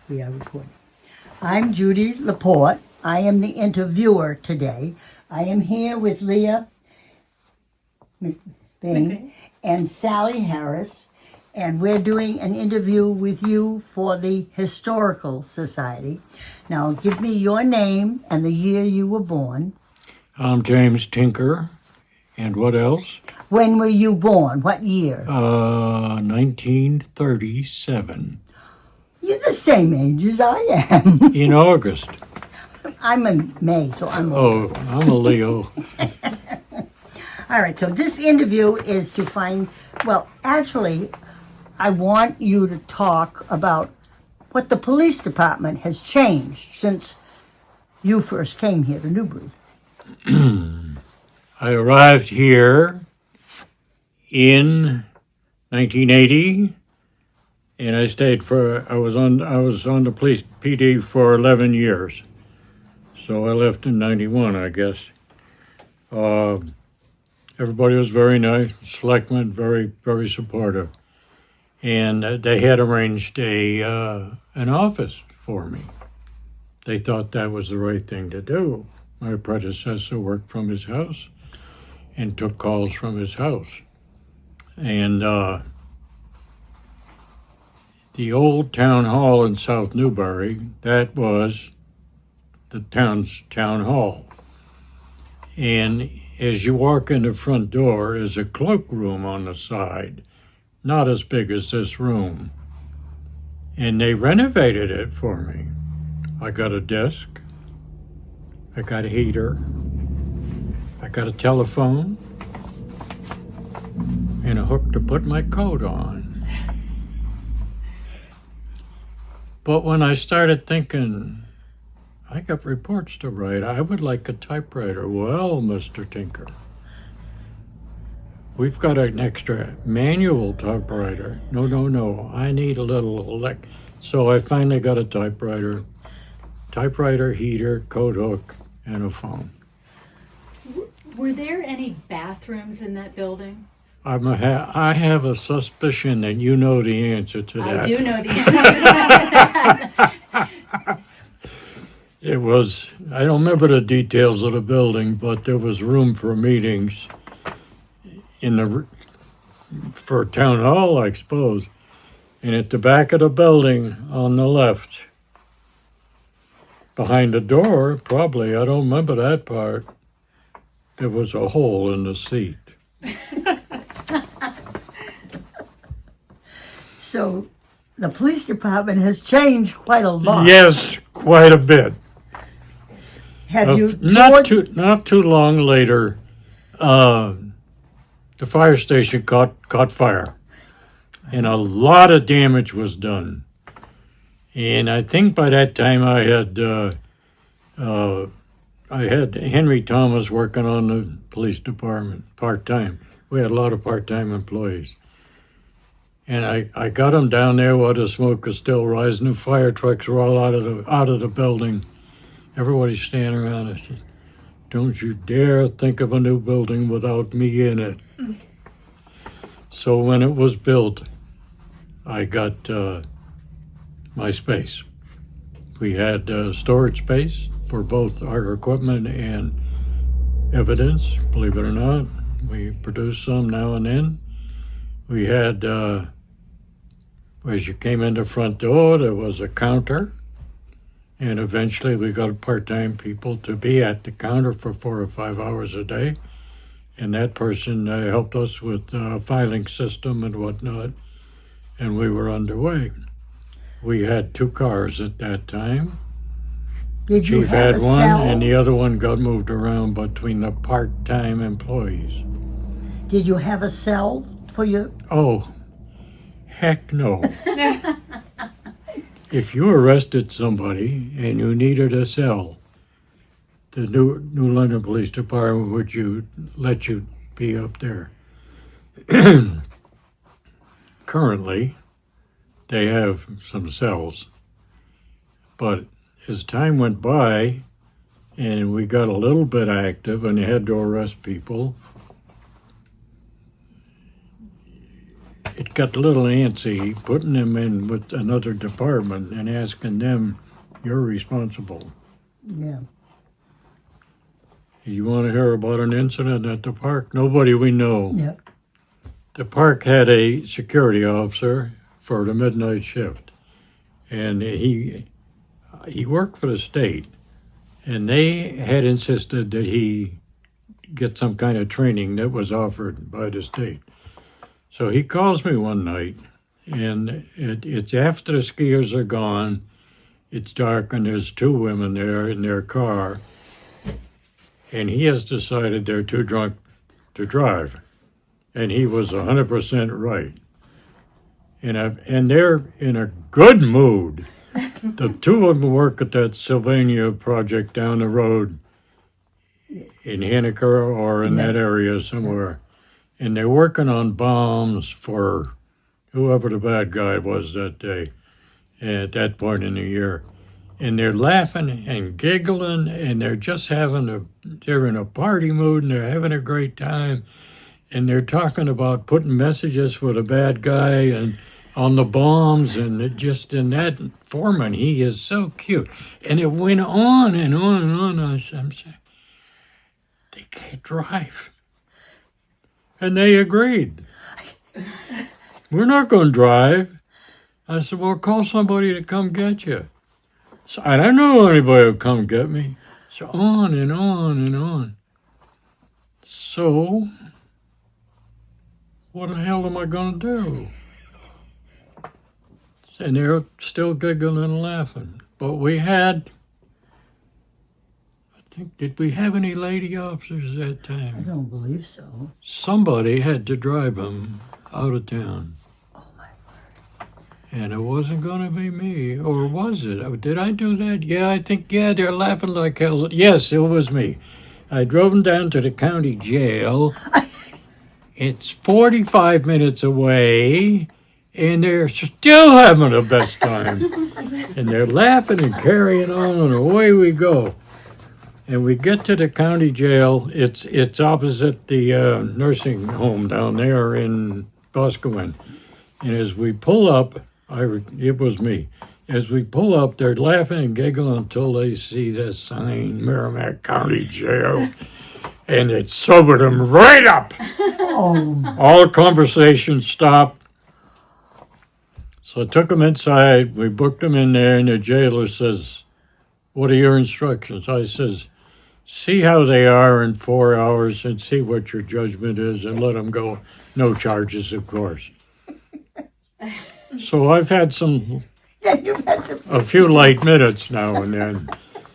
We are recording. I'm Judy LaPorte. I am the interviewer today. I am here with Leah McBain and Sally Harris, and we're doing an interview with you for the Historical Society. Now, give me your name and the year you were born. I'm James Tinker. And what else? When were you born? What year? 1937. You're the same age as I am. In August. I'm in May, so I'm Oh, I'm a Leo. All right, so this interview is to find, well, actually, I want you to talk about what the police department has changed since you first came here to Newbury. I arrived here in 1980, and I was on the police PD for 11 years. So I left in 91, I guess. Everybody was very nice, selectmen very, very supportive. And they had arranged an office for me. They thought that was the right thing to do. My predecessor worked from his house and took calls from his house. And the old town hall in South Newbury, that was the town's town hall. And as you walk in the front door is a cloakroom on the side, not as big as this room. And they renovated it for me. I got a desk, I got a heater, I got a telephone, and a hook to put my coat on. But when I started thinking, I got reports to write, I would like a typewriter. Well, Mr. Tinker, we've got an extra manual typewriter. No, I need a little So I finally got a typewriter, heater, coat hook, and a phone. Were there any bathrooms in that building? I have a suspicion that you know the answer to that. I do know the answer to that. It was, I don't remember the details of the building, but there was room for meetings for town hall, I suppose. And at the back of the building on the left, behind the door, probably, I don't remember that part, there was a hole in the seat. So the police department has changed quite a lot. Yes, quite a bit. Have you not too long later, the fire station caught fire, and a lot of damage was done. And I think by that time I had Henry Thomas working on the police department part-time. We had a lot of part-time employees. And I got him down there while the smoke was still rising. The fire trucks were all out of the building. Everybody's standing around. I said, "Don't you dare think of a new building without me in it." So when it was built, I got my space. We had storage space for both our equipment and evidence, believe it or not. We produced some now and then. We had, as you came in the front door, there was a counter. And eventually we got part-time people to be at the counter for 4 or 5 hours a day. And that person helped us with filing system and whatnot. And we were underway. We had 2 cars at that time. Did you Chief have had a one, cell? and the other one got moved around between the part-time employees. Did you have a cell for your? Oh, heck no. If you arrested somebody and you needed a cell, the New London Police Department would let you be up there. Currently, they have some cells, but as time went by and we got a little bit active and they had to arrest people, it got a little antsy putting them in with another department and asking them, you're responsible. Yeah. You want to hear about an incident at the park? Nobody we know. Yeah. The park had a security officer for the midnight shift, and he worked for the state, and they had insisted that he get some kind of training that was offered by the state. So he calls me one night, and it's after the skiers are gone. It's dark, and there's two women there in their car, and he has decided they're too drunk to drive. And he was 100% right. And they're in a good mood. The two of them work at that Sylvania project down the road in Henniker or in that area somewhere. And they're working on bombs for whoever the bad guy was that day, at that point in the year. And they're laughing and giggling, and they're just they're in a party mood, and they're having a great time. And they're talking about putting messages for the bad guy and on the bombs, and in that foreman, he is so cute. And it went on and on and on. I'm saying, they can't drive. And they agreed. We're not going to drive. I said, well, call somebody to come get you. So I don't know anybody will come get me. So on and on and on. So what the hell am I going to do? And they're still giggling and laughing. But we had, did we have any lady officers that I time? don't believe so. Somebody had to drive them out of town. Oh, my word. And it wasn't going to be me, or was it? Did I do that? Yeah, I think, they're laughing like hell. Yes, it was me. I drove them down to the county jail. It's 45 minutes away, and they're still having the best time. And they're laughing and carrying on, and away we go. And we get to the county jail. It's opposite the nursing home down there in Boscawen. And as we pull up, it was me. As we pull up, they're laughing and giggling until they see the sign, Merrimack County Jail. And it sobered them right up. Oh, All conversation stopped. So I took them inside. We booked them in there, and the jailer says, what are your instructions? I says, see how they are in 4 hours and see what your judgment is and let them go. No charges, of course. So I've had you've had some. a few light minutes now and then,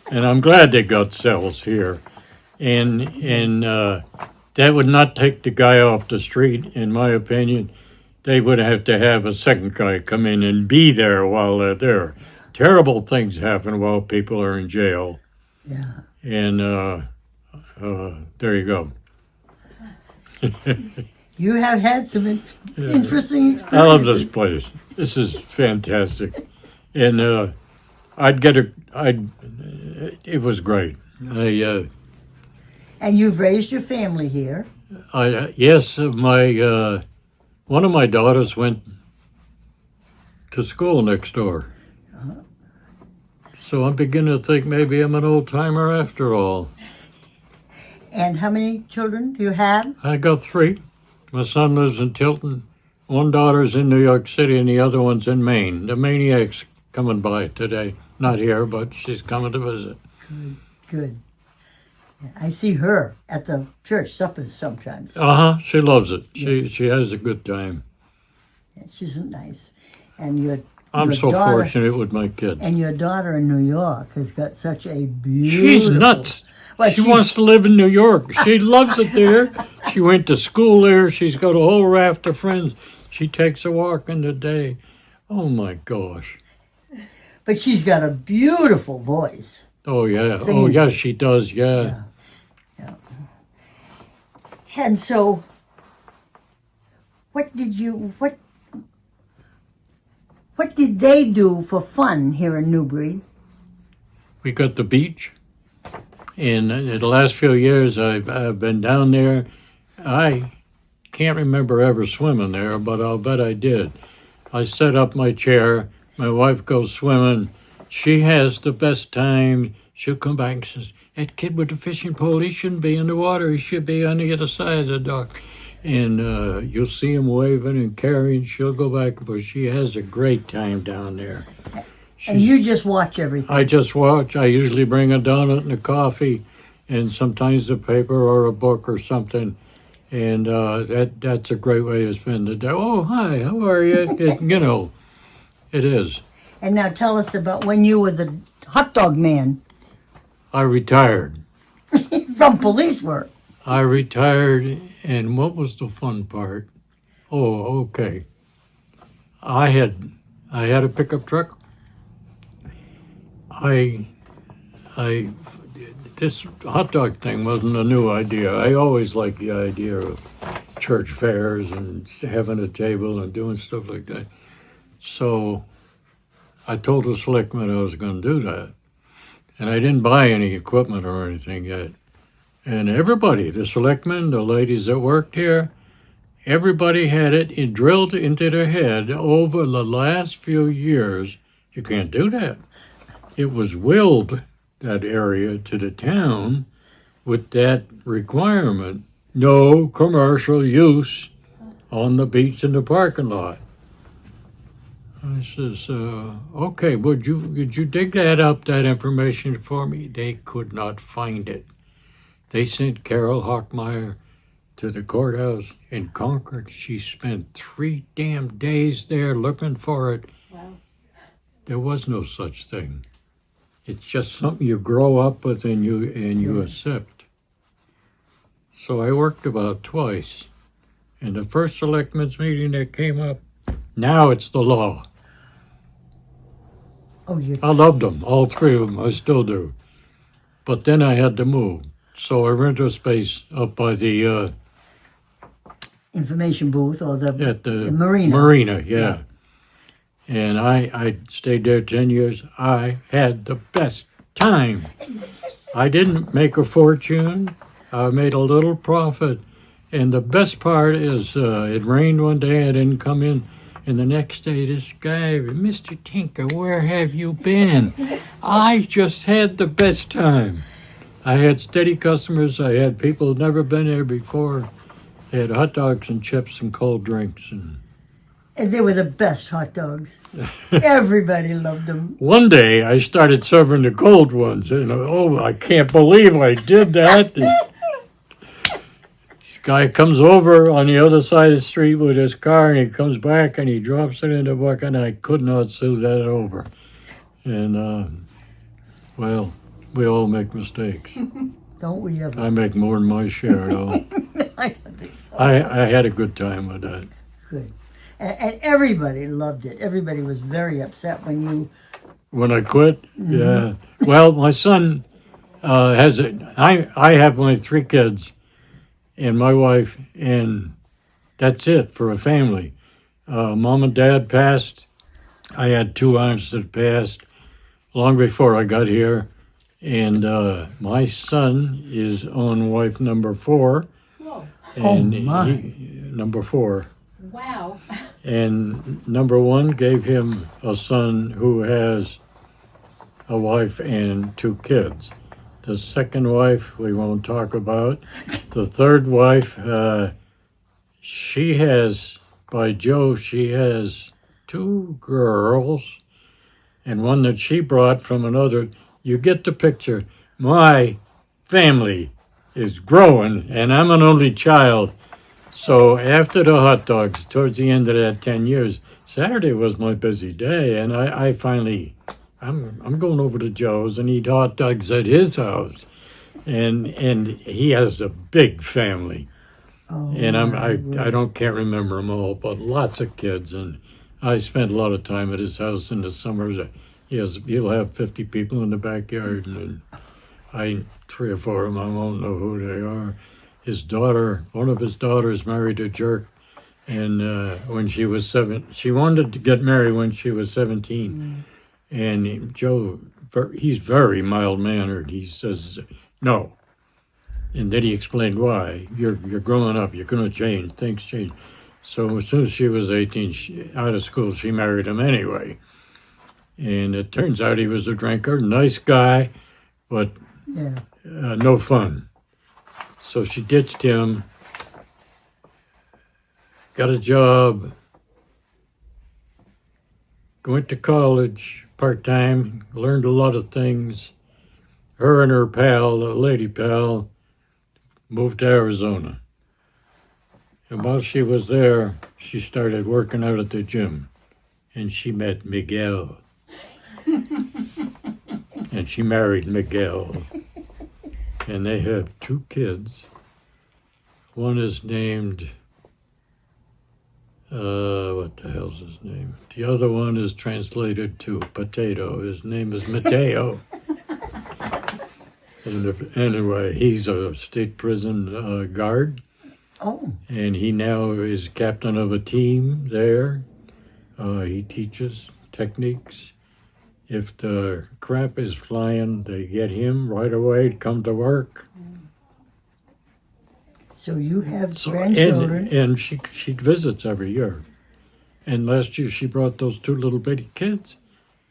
and I'm glad they got cells here. And that would not take the guy off the street, in my opinion. They would have to have a second guy come in and be there while they're there. Terrible things happen while people are in jail. Yeah. And there you go. You have had some interesting experiences. I love this place. This is fantastic. And it was great. And you've raised your family here. Yes, one of my daughters went to school next door. So I'm beginning to think maybe I'm an old timer after all. And how many children do you have? I got 3. My son lives in Tilton. One daughter's in New York City and the other one's in Maine. The maniac's coming by today. Not here, but she's coming to visit. Good. Yeah, I see her at the church suppers sometimes. She loves it. She has a good time. Yeah, she's nice. And I'm so daughter, fortunate with my kids. And your daughter in New York has got such a beautiful... She's nuts. Well, she wants to live in New York. She loves it there. She went to school there. She's got a whole raft of friends. She takes a walk in the day. Oh, my gosh. But she's got a beautiful voice. Oh, yeah. Singing. Oh, yes, she does, yeah. And so, what did they do for fun here in Newbury? We got the beach. And in the last few years, I've been down there. I can't remember ever swimming there, but I'll bet I did. I set up my chair. My wife goes swimming. She has the best time. She'll come back and says, that kid with the fishing pole, he shouldn't be in the water. He should be on the other side of the dock. And you'll see him waving and carrying. She'll go back, but she has a great time down there. And you just watch everything. I just watch. I usually bring a donut and a coffee and sometimes a paper or a book or something. And that's a great way to spend the day. Oh, hi, how are you? It is. And now tell us about when you were the hot dog man I retired. from police work. I retired, and what was the fun part? Oh, okay. I had a pickup truck. This hot dog thing wasn't a new idea. I always liked the idea of church fairs and having a table and doing stuff like that. So I told the selectman I was going to do that. And I didn't buy any equipment or anything yet. And everybody, the selectmen, the ladies that worked here, everybody had it drilled into their head over the last few years. You can't do that. It was willed, that area, to the town with that requirement. No commercial use on the beach in the parking lot. I says, okay, would you dig that up, that information for me? They could not find it. They sent Carol Hockmeyer to the courthouse in Concord. She spent 3 damn days there looking for it. Wow. There was no such thing. It's just something you grow up with and you accept. So I worked about twice. And the first selectmen's meeting that came up, now it's the law. Oh, you. I loved them, all 3 of them. I still do. But then I had to move. So I rented a space up by the Information booth or the marina. marina. Yeah. And I stayed there 10 years. I had the best time. I didn't make a fortune. I made a little profit. And the best part is it rained one day. I didn't come in. And the next day, this guy, Mr. Tinker, where have you been? I just had the best time. I had steady customers. I had people who'd never been there before. They had hot dogs and chips and cold drinks. And they were the best hot dogs. Everybody loved them. One day, I started serving the cold ones. And I can't believe I did that. This guy comes over on the other side of the street with his car, and he comes back and he drops it in the bucket, and I could not sue that over. And, well, we all make mistakes. Don't we ever? I make more than my share, though. I don't think so. I had a good time with that. Good. And everybody loved it. Everybody was very upset when you... When I quit? Yeah. Well, my son I have only 3 kids and my wife, and that's it for a family. Mom and Dad passed. I had 2 aunts that passed long before I got here. And my son is on wife number 4. Whoa. And Oh, my. Number 4. Wow. And number 1 gave him a son who has a wife and 2 kids. The second wife we won't talk about. The third wife, she has 2 girls and one that she brought from another. You get the picture. My family is growing, and I'm an only child. So after the hot dogs, towards the end of that 10 years, Saturday was my busy day, and I finally, I'm going over to Joe's and eat hot dogs at his house, and he has a big family, and can't remember them all, but lots of kids, and I spent a lot of time at his house in the summers. He'll have 50 people in the backyard, and 3 or 4 of them, I won't know who they are. His daughter, one of his daughters married a jerk, and when she was 7, she wanted to get married when she was 17. And Joe, he's very mild-mannered. He says, no, And then he explained why. You're growing up. You're going to change. Things change. So as soon as she was 18, out of school, she married him anyway. And it turns out he was a drinker, nice guy, but Yeah. no fun. So she ditched him, got a job, went to college part-time, learned a lot of things. Her and her pal, a lady pal, moved to Arizona. And while she was there, she started working out at the gym. And she met Miguel. And she married Miguel. And they have 2 kids. One is named, what the hell's his name? The other one is translated to potato. His name is Mateo. Anyway, he's a state prison guard. Oh, And he now is captain of a team there. He teaches techniques. If the crap is flying, they get him right away to come to work. so you have So, grandchildren. and she visits every year. And last year she brought those 2 little bitty kids.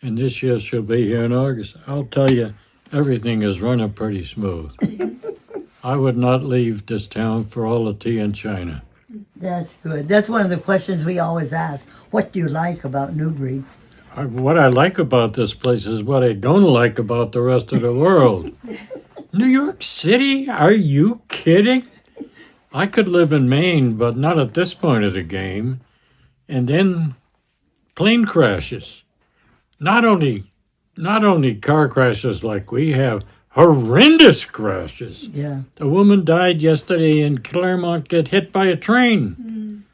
And this year she'll be here in August. I'll tell you, everything is running pretty smooth. I would not leave this town for all the tea in China. That's good. That's one of the questions we always ask. What do you like about Newbury? What I like about this place is what I don't like about the rest of the world. New York City? Are you kidding? I could live in Maine, but not at this point of the game. And then plane crashes. Not only car crashes like we have, horrendous crashes. Yeah, A woman died yesterday in Claremont, get hit by a train.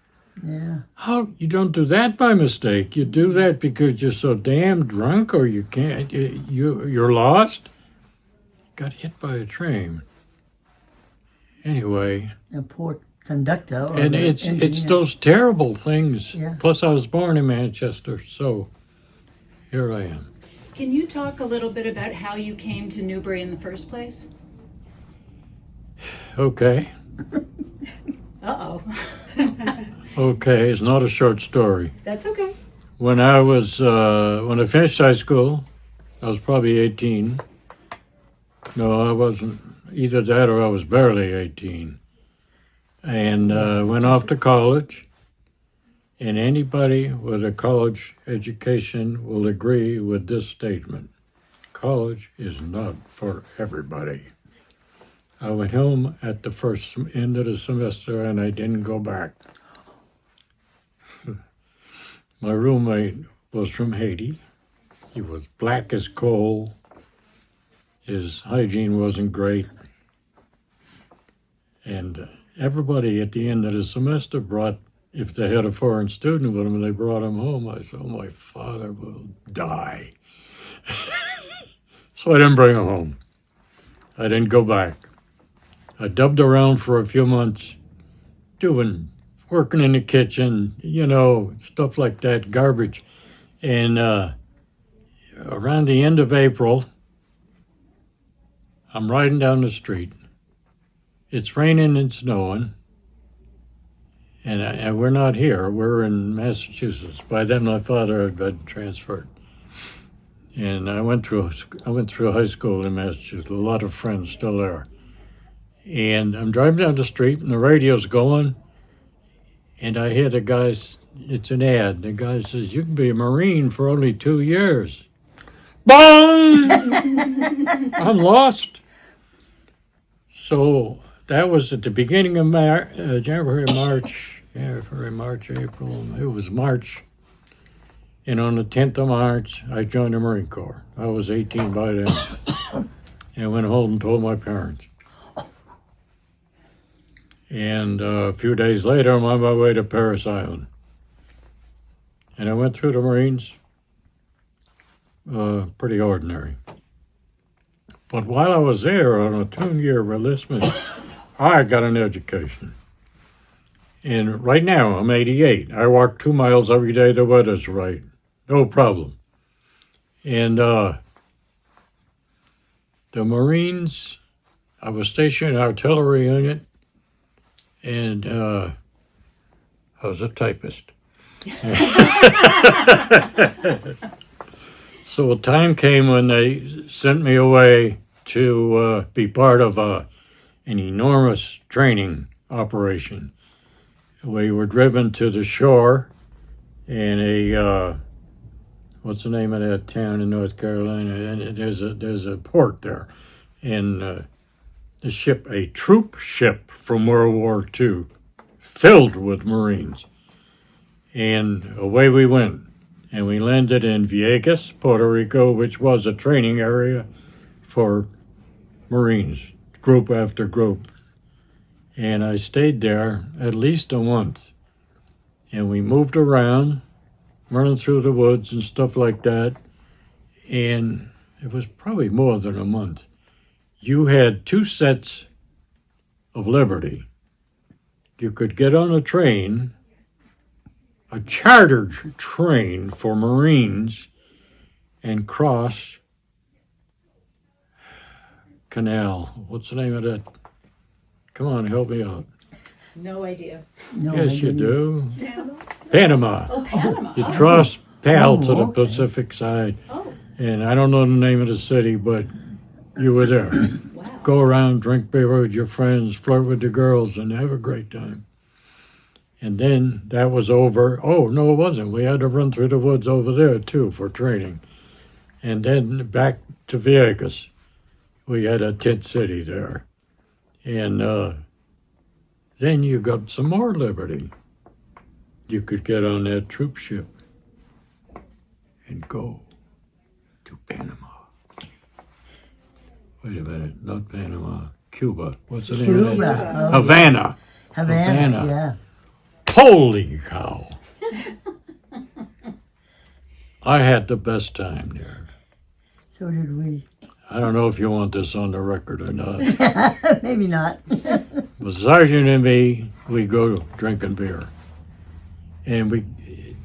yeah. How you don't do that by mistake? You do that because you're so damn drunk, or you can't. You're lost. Got hit by a train. Anyway, A poor conductor. Or and the it's engineer. those terrible things. Yeah. Plus, I was born in Manchester, so here I am. Can you talk a little bit about how you came to Newbury in the first place? Okay, Uh-oh. okay. It's not a short story. That's okay. When I finished high school, I was probably 18. No, I wasn't. Either that or I was barely 18. And went off to college. And anybody with a college education will agree with this statement. College is not for everybody. I went home at the first end of the semester and I didn't go back. My roommate was from Haiti. He was black as coal. His hygiene wasn't great. And everybody at the end of the semester brought, if they had a foreign student with them, they brought him home. I said, oh, my father will die. So I didn't bring him home. I didn't go back. I dubbed around for a few months, working in the kitchen, stuff like that, garbage. And around the end of April, I'm riding down the street. It's raining and snowing. And we're not here. We're in Massachusetts. By then, my father had been transferred. And I went through high school in Massachusetts. A lot of friends still there. And I'm driving down the street, and the radio's going. And I hear the guy. It's an ad. The guy says, "You can be a Marine for only 2 years." Boom! I'm lost. So that was at the beginning of January, March, April. It was March. And on the 10th of March, I joined the Marine Corps. I was 18 by then. And went home and told my parents. And a few days later, I'm on my way to Paris Island. And I went through the Marines, pretty ordinary. But while I was there on a 2-year enlistment, I got an education. And right now, I'm 88. I walk 2 miles every day. The weather's right. No problem. And the Marines I was stationed in artillery unit, and I was a typist. So a time came when they sent me away to be part of an enormous training operation. We were driven to the shore in a what's the name of that town in North Carolina? And there's a port there, and the ship, a troop ship from World War II, filled with Marines, and away we went. And we landed in Vieques, Puerto Rico, which was a training area for Marines, group after group. And I stayed there at least a month. And we moved around, running through the woods and stuff like that. And it was probably more than a month. You had 2 sets of liberty. You could get on a train, a chartered train for Marines, and cross canal. What's the name of that? Come on, help me out. No idea. No, Yes, I you didn't. do. Panama? Panama. Oh, Panama. You cross PAL to the okay. Pacific side, Oh, and I don't know the name of the city, but you were there. wow. Go around, drink beer with your friends, flirt with the girls, and have a great time. And then that was over. Oh, no, it wasn't. We had to run through the woods over there, too, for training. And then back to Vieques. We had a tent city there. And then you got some more liberty. You could get on that troop ship and go to Panama. Wait a minute, not Panama, Cuba. What's the name of that? Cuba. Oh, Havana. Havana, Havana. yeah. Holy cow. I had the best time there. So did we. I don't know if you want this on the record or not. Maybe not. But Sergeant and me, we go drinking beer. And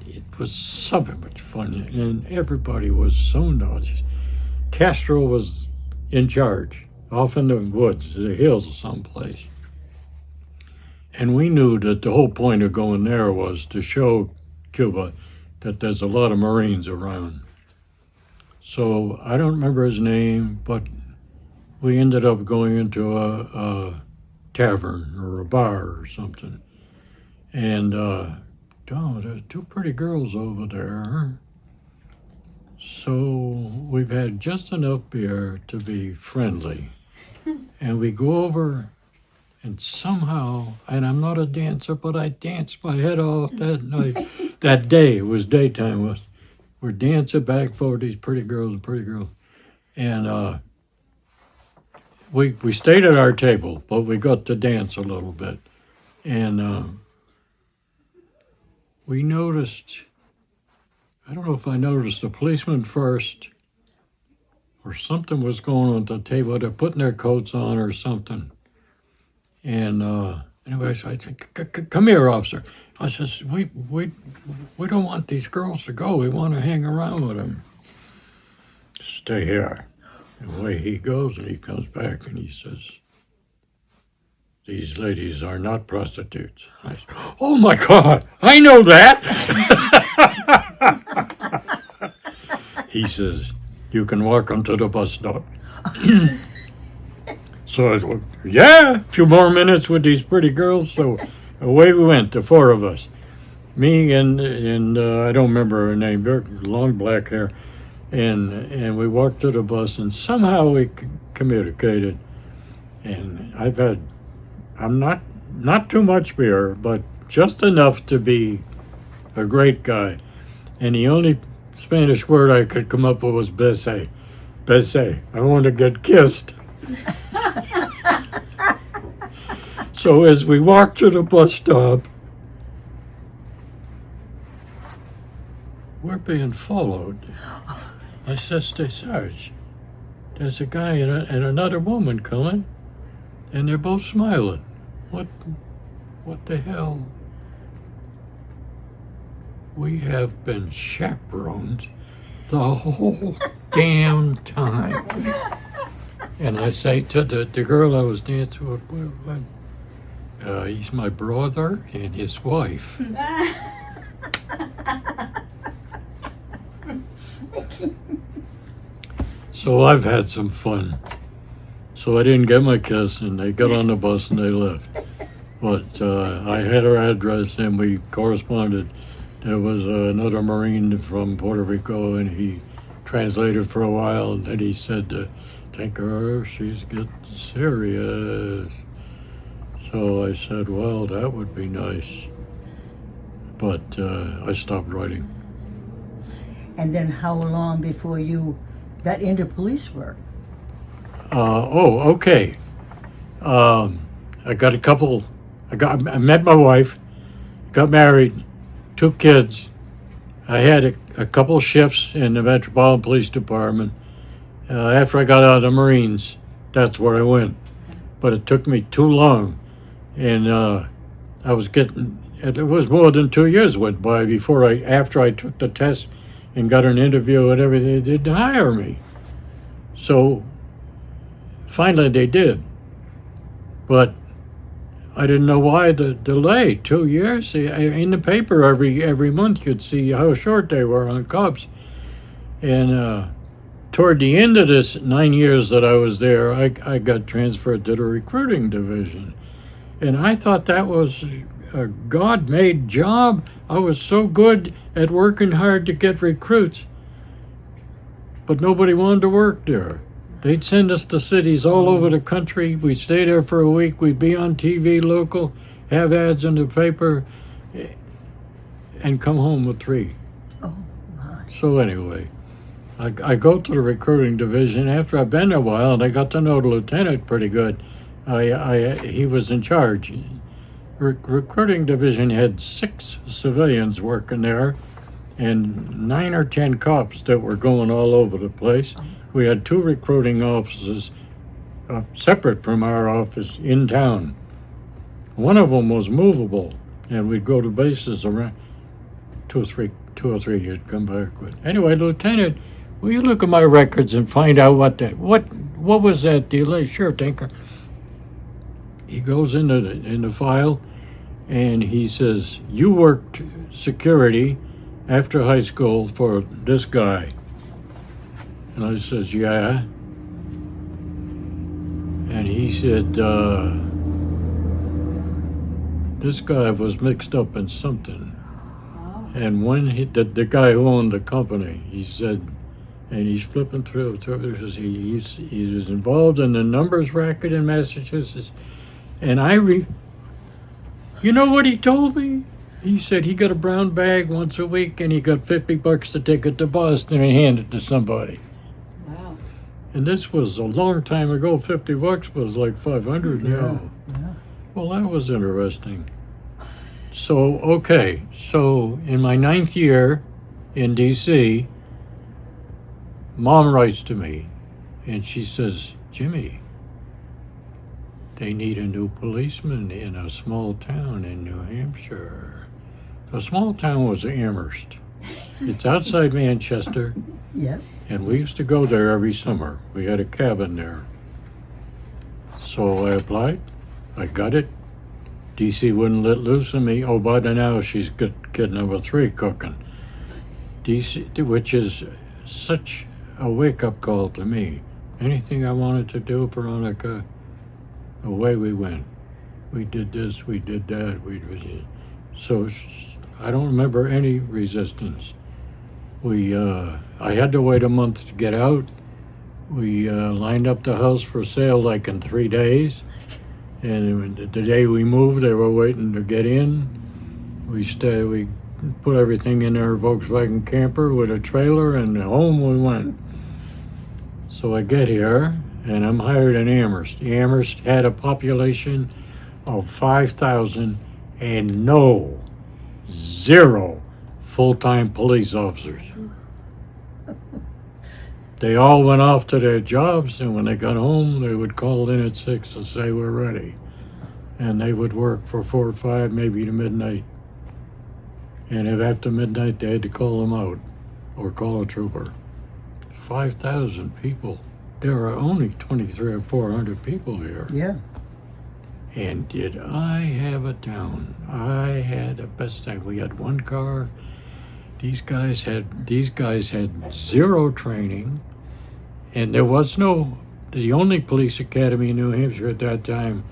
it was so much fun. And everybody was so nice. Castro was in charge, off in the woods, the hills someplace. And we knew that the whole point of going there was to show Cuba that there's a lot of Marines around. So I don't remember his name, but we ended up going into a tavern or a bar or something. And, there's 2 pretty girls over there. So we've had just enough beer to be friendly. And we go over, and somehow, and I'm not a dancer, but I danced my head off that night. That day, it was daytime. We're dancing back for these pretty girls. And we stayed at our table, but we got to dance a little bit. And we noticed, I don't know if I noticed the policeman first or something was going on at the table. They're putting their coats on or something. And anyway, I said, come here, officer. I says, we don't want these girls to go. We want to hang around with them. Stay here. And away he goes, and he comes back, and he says, these ladies are not prostitutes. I said, oh, my God, I know that. He says, you can walk them to the bus stop. So I said, yeah, a few more minutes with these pretty girls. So away we went, the 4 of us. Me and I don't remember her name, very long black hair. And we walked to the bus, and somehow we communicated. And I'm not too much beer, but just enough to be a great guy. And the only Spanish word I could come up with was bese. Bese. I want to get kissed. So as we walked to the bus stop, we're being followed. I says to Sarge, there's a guy and another woman coming, and they're both smiling. What the hell? We have been chaperoned the whole damn time. And I say to the girl I was dancing with, he's my brother and his wife. So I've had some fun. So I didn't get my kiss, and they got on the bus and they left. But I had her address and we corresponded. There was another Marine from Puerto Rico, and he translated for a while, and then he said, take her, she's getting serious. So I said, well, that would be nice. But I stopped writing. And then how long before you got into police work? Okay. I got a couple. I met my wife, got married, 2 kids. I had a couple shifts in the Metropolitan Police Department. After I got out of the Marines, that's where I went. But it took me too long, and I was getting. It was more than 2 years went by after I took the test and got an interview and everything. They didn't hire me. So finally they did. But I didn't know why the delay. 2 years. In the paper every month you'd see how short they were on cops. And toward the end of this 9 years that I was there, I got transferred to the recruiting division. And I thought that was a God-made job. I was so good at working hard to get recruits. But nobody wanted to work there. They'd send us to cities all over the country. We'd stay there for a week. We'd be on TV local, have ads in the paper, and come home with 3. Oh, my. So anyway, I go to the recruiting division. After I've been there a while, and I got to know the lieutenant pretty good. He was in charge. Recruiting division had 6 civilians working there, and 9 or 10 cops that were going all over the place. We had 2 recruiting offices separate from our office in town. One of them was movable, and we'd go to bases around 2 or 3 you'd come back with. Anyway, Lieutenant, will you look at my records and find out what was that delay? Sure, Tinker. He goes in the file, and he says, you worked security after high school for this guy. And I says, yeah. And he said, this guy was mixed up in something. And when the guy who owned the company, he said, and he's flipping through he was involved in the numbers racket in Massachusetts. And you know what he told me? He said he got a brown bag once a week, and he got $50 to take it to Boston and hand it to somebody. Wow. And this was a long time ago. $50 was like $500 now. Yeah. Well, that was interesting. So, okay. So, in my 9th year in D.C., Mom writes to me, and she says, Jimmy, they need a new policeman in a small town in New Hampshire. The small town was Amherst. It's outside Manchester, Yep. and we used to go there every summer. We had a cabin there. So I applied. I got it. DC wouldn't let loose of me. Oh, by now she's got kid number 3 cooking. DC, which is such a wake-up call to me. Anything I wanted to do, Veronica, away we went. We did this, we did that, so I don't remember any resistance. I had to wait a month to get out. We lined up the house for sale like in 3 days. And the day we moved, they were waiting to get in. We put everything in our Volkswagen camper with a trailer, and home we went. So I get here, and I'm hired in Amherst. Amherst had a population of 5,000 and 0 full-time police officers. They all went off to their jobs, and when they got home, they would call in at 6 to say we're ready. And they would work for 4 or 5, maybe to midnight. And if after midnight, they had to call them out or call a trooper. 5,000 people. there are only 23 or 400 people here. Yeah. And did I have a town? I had the best time. We had one car. These guys had zero training, and there was no. The only police academy in New Hampshire at that time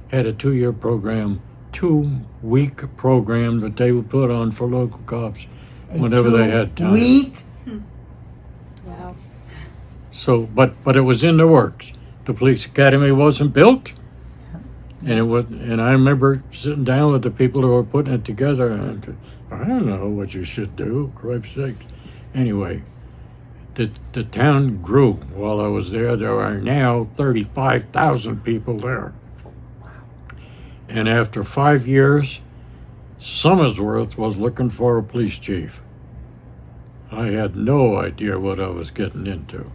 had a 2-year program, 2-week program that they would put on for local cops whenever they had time. Week? Wow. So, but it was in the works. The police academy wasn't built. And it was, and I remember sitting down with the people who were putting it together, and I don't know what you should do, Christ's sakes. Anyway, the town grew while I was there. There are now 35,000 people there. And after 5 years, Somersworth was looking for a police chief. I had no idea what I was getting into.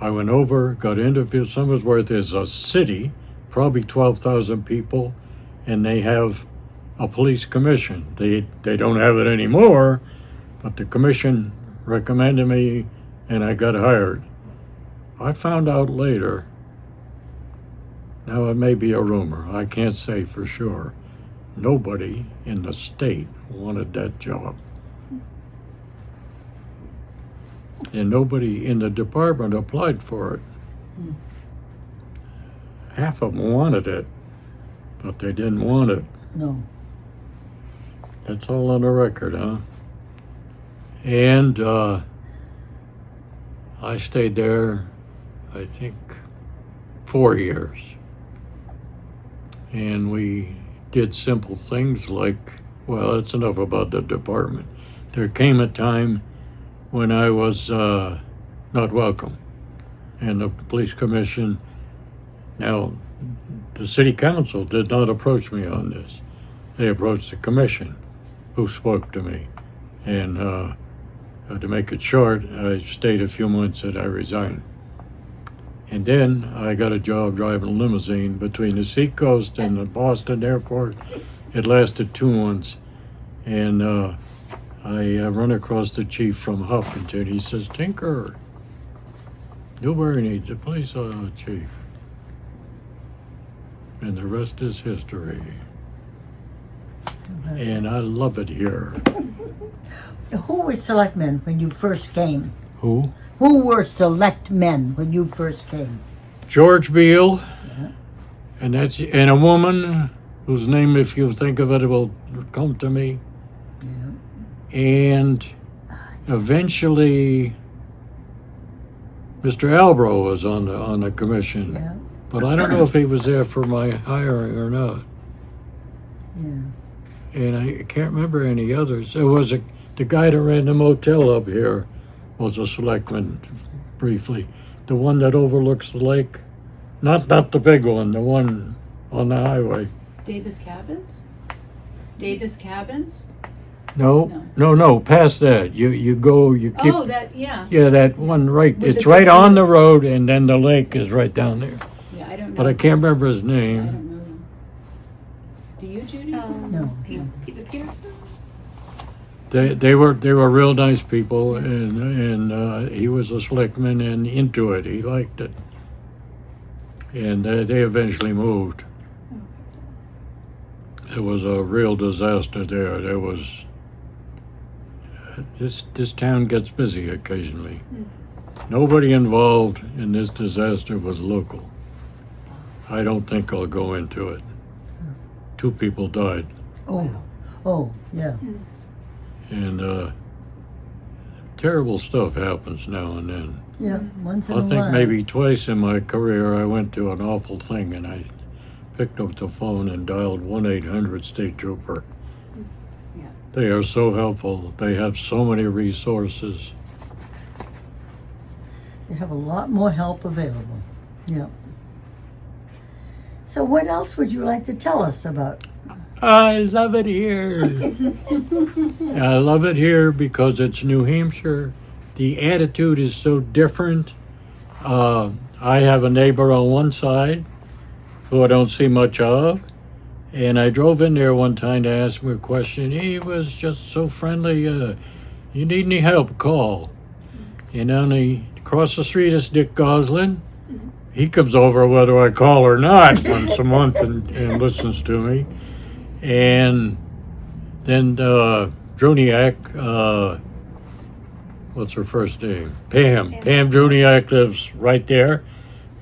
I went over, got interviewed. Somersworth is a city, probably 12,000 people, and they have a police commission. They don't have it anymore, but the commission recommended me, and I got hired. I found out later, now it may be a rumor, I can't say for sure, nobody in the state wanted that job. And nobody in the department applied for it. Half of them wanted it, but they didn't want it. No. That's all on the record, huh? And I stayed there, I think, 4 years. And we did simple things like, well, that's enough about the department. There came a time when I was not welcome. And the police commission, now the city council did not approach me on this. They approached the commission, who spoke to me. And to make it short, I stayed a few months and I resigned. And then I got a job driving a limousine between the Seacoast and the Boston airport. It lasted 2 months. And I run across the chief from Huffington. He says, Tinker, Newbury needs a police chief. And the rest is history. And I love it here. Who were selectmen when you first came? Who? Who were selectmen when you first came? George Beale. Yeah. And a woman whose name, if you think of it, will come to me. Yeah. And eventually, Mr. Albro was on the commission. Yeah. But I don't know if he was there for my hiring or not. Yeah. And I can't remember any others. There was the guy that ran the motel up here was a selectman briefly. The one that overlooks the lake. Not the big one, the one on the highway. Davis Cabins? Davis Cabins? No, past that. You go, you keep. Oh, that, yeah. Yeah, that one right. With It's the right big on the road, and then the lake is right down there. Yeah, I don't know. But I can't remember his I name. don't know them. Do you, Judy? No. Peter Peterson? They were real nice people, and he was a selectman and into it. He liked it, and they eventually moved. It was a real disaster there. There was this town gets busy occasionally. Nobody involved in this disaster was local. I don't think I'll go into it. 2 people died. Oh, yeah. And terrible stuff happens now and then. Yeah, once in a I while. think maybe twice in my career I went to an awful thing and I picked up the phone and dialed 1-800 State Trooper. Yeah. They are so helpful. They have so many resources. They have a lot more help available. Yeah. So what else would you like to tell us about? I love it here. I love it here because it's New Hampshire. The attitude is so different. I have a neighbor on one side who I don't see much of. And I drove in there one time to ask him a question. He was just so friendly. You need any help, call. And then he across the street is Dick Goslin. He comes over whether I call or not once a month and listens to me. And then Druniak, what's her first name? Pam. Pam Druniak lives right there.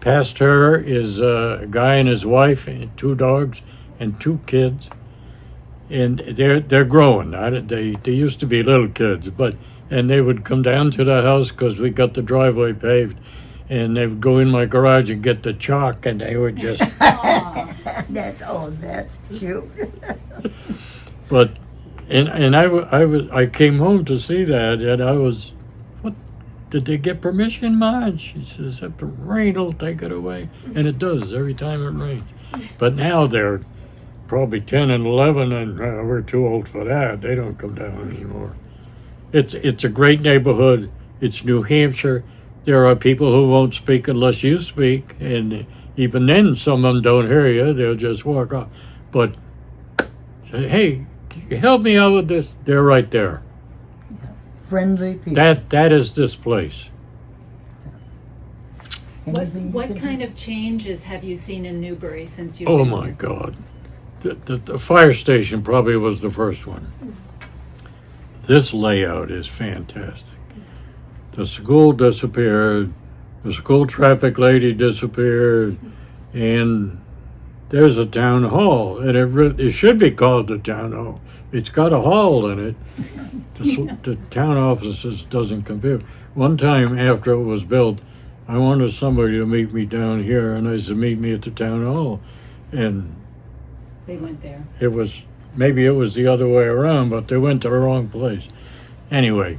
Past her is a guy and his wife and 2 dogs and 2 kids. And they're growing. They used to be little kids, and they would come down to the house because we got the driveway paved, and they would go in my garage and get the chalk, and they would just. That's cute. But, I came home to see that, and I was, what? Did they get permission, Ma? And she says, if the rain will take it away, and it does every time it rains. But now they're probably 10 and 11, and we're too old for that. They don't come down anymore. It's a great neighborhood. It's New Hampshire. There are people who won't speak unless you speak, and even then some of them don't hear you. They'll just walk off. But say, hey, can you help me out with this? They're right there. Friendly people. That is this place. What kind of changes have you seen in Newbury since you've Oh been my here? God. The fire station probably was the first one. This layout is fantastic. The school disappeared. The school traffic lady disappeared. And there's a town hall. And it should be called the town hall. It's got a hall in it. The town offices doesn't compare. One time after it was built, I wanted somebody to meet me down here, and I said, meet me at the town hall. And They went there. maybe it was the other way around, but they went to the wrong place. Anyway,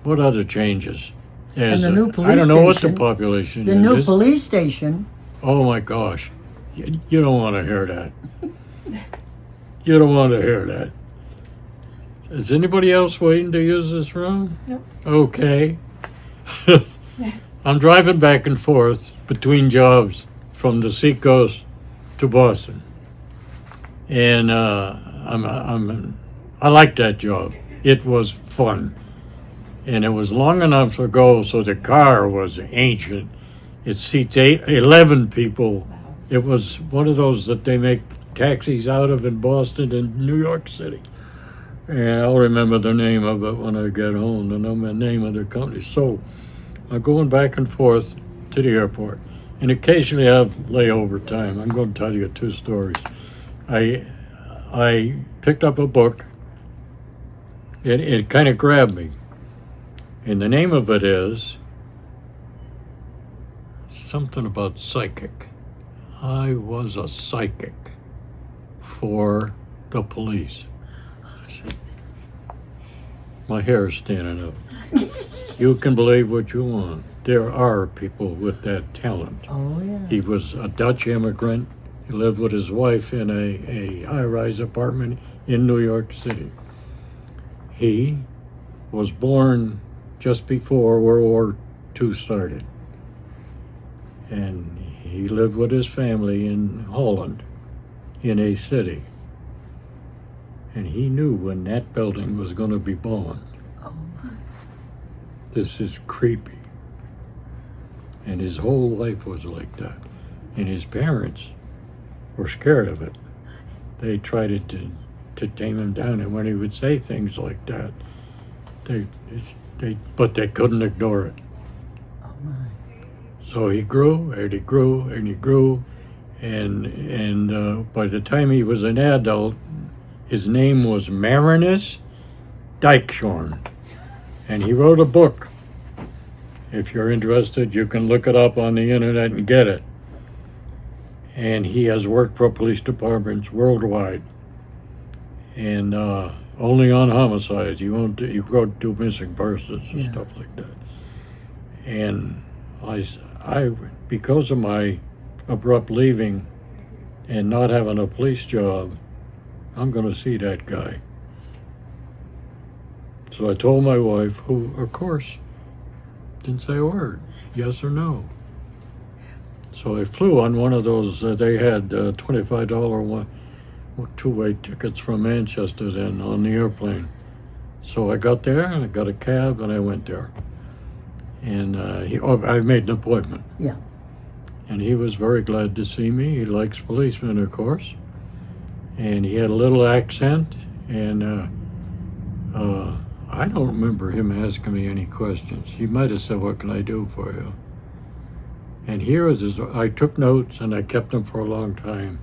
what other changes? And the new police I don't know what the station- population The is. new police station. Oh my gosh. You don't want to hear that. You don't want to hear that. Is anybody else waiting to use this room? Nope. Okay. I'm driving back and forth between jobs from the Seacoast to Boston. And I like that job. It was fun. And it was long enough ago so the car was ancient. It seats 11 people. It was one of those that they make taxis out of in Boston and New York City. And I'll remember the name of it when I get home, the name of the company. So I'm going back and forth to the airport. And occasionally I have layover time. I'm going to tell you 2 stories. I picked up a book. It kind of grabbed me. And the name of it is something about psychic. I was a psychic for the police. My hair is standing up. You can believe what you want. There are people with that talent. Oh, yeah. He was a Dutch immigrant. He lived with his wife in a high-rise apartment in New York City. He was born just before World War II started. And he lived with his family in Holland, in a city. And he knew when that building was going to be bombed. Oh, my. This is creepy. And his whole life was like that. And his parents were scared of it. They tried to tame him down, and when he would say things like that, but they couldn't ignore it. Oh, my. So he grew, and he grew, and he grew, and by the time he was an adult, his name was Marinus Dykeshorn, and he wrote a book. If you're interested, you can look it up on the internet and get it. And he has worked for police departments worldwide, and only on homicides. You go do missing persons and stuff like that. And I, because of my abrupt leaving and not having a police job, I'm going to see that guy. So I told my wife, who, of course, didn't say a word, yes or no. So I flew on one of those, they had $25 two-way tickets from Manchester then on the airplane. So I got there and I got a cab and I went there. And I made an appointment. Yeah. And he was very glad to see me. He likes policemen, of course. And he had a little accent, and I don't remember him asking me any questions. He might have said, "What can I do for you?" And here is, I took notes and I kept them for a long time.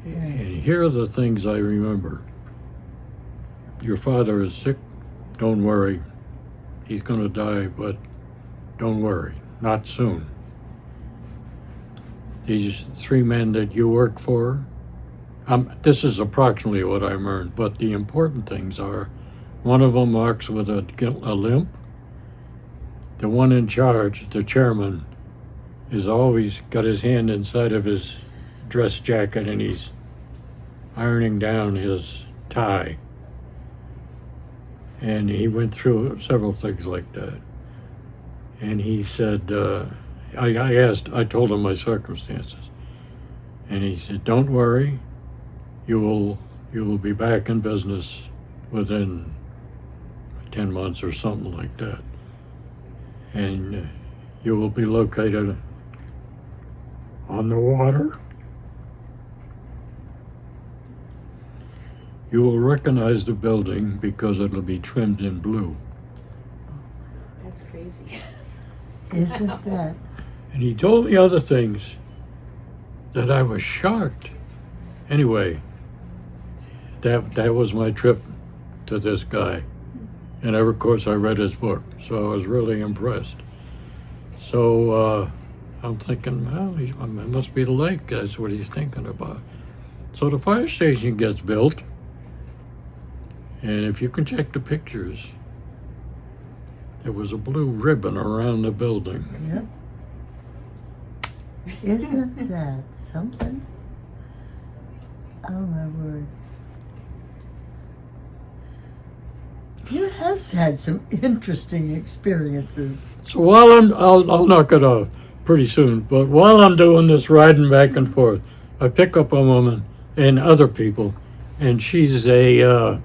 And here are the things I remember. Your father is sick. Don't worry. He's going to die, but don't worry. Not soon. These 3 men that you work for, this is approximately what I learned, but the important things are, one of them walks with a limp. The one in charge, the chairman, is always got his hand inside of his dress jacket and he's ironing down his tie. And he went through several things like that. And he said, I told him my circumstances. And he said, "Don't worry, you will be back in business within 10 months or something like that. And you will be located on the water. You will recognize the building because it'll be trimmed in blue." That's crazy. Isn't that? And he told me other things that I was shocked. Anyway, that was my trip to this guy. And of course I read his book, so I was really impressed. So I'm thinking, well, it must be the lake. That's what he's thinking about. So the fire station gets built. And if you can check the pictures, there was a blue ribbon around the building. Yep. Isn't that something? Oh my word. You have had some interesting experiences. So while I'll knock it off pretty soon, but while I'm doing this riding back and forth, I pick up a woman and other people, and she's a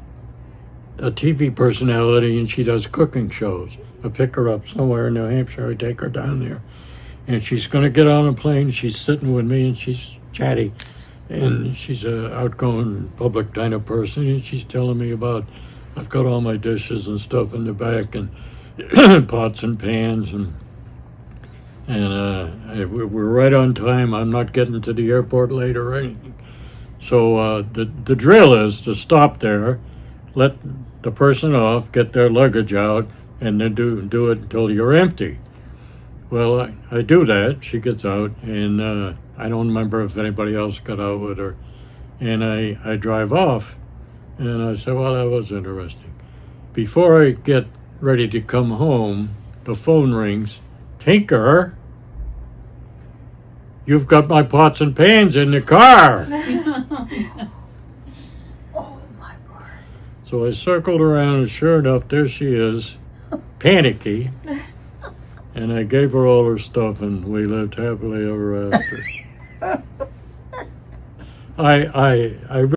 TV personality, and she does cooking shows. I pick her up somewhere in New Hampshire. I take her down there, and she's going to get on a plane. She's sitting with me, and she's chatty, and she's a outgoing public kind of person, and she's telling me about, I've got all my dishes and stuff in the back, and pots and pans, and we're right on time. I'm not getting to the airport late or anything. So the drill is to stop there, let the person off, get their luggage out, and then do it until you're empty. Well, I do that. She gets out, and I don't remember if anybody else got out with her. And I drive off, and I said, well, that was interesting. Before I get ready to come home, the phone rings. "Tinker, you've got my pots and pans in the car." Oh my word. So I circled around, and sure enough, there she is, panicky. And I gave her all her stuff, and we lived happily ever after. I